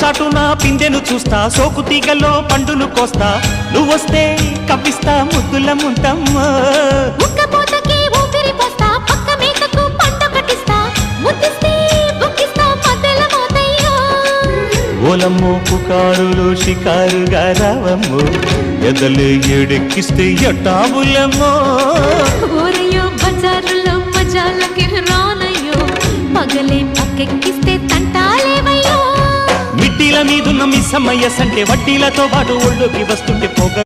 చాటున పిందెను చూస్తా, సోకు తీగలో పండును కోస్తా, నువ్వొస్తే కప్పిస్తా ముద్దుల ముంతమ్మో. ఓలమ్మో పుకారులు షికారుగా రావమ్మో, ఎదలు ఎడెక్కిస్తే ఎట్టాబులమ్మో. ఊరయ్యో బజారులో మజాలకి రానయ్యో, పగలే పక్కెక్కిస్తే తంటాలేవయ్యో. మిట్టిల మీదున్న మిస్సమ్మయ్య సంటే వడ్డీలతో పాటు ఒళ్ళోకి వస్తుంటే పొగ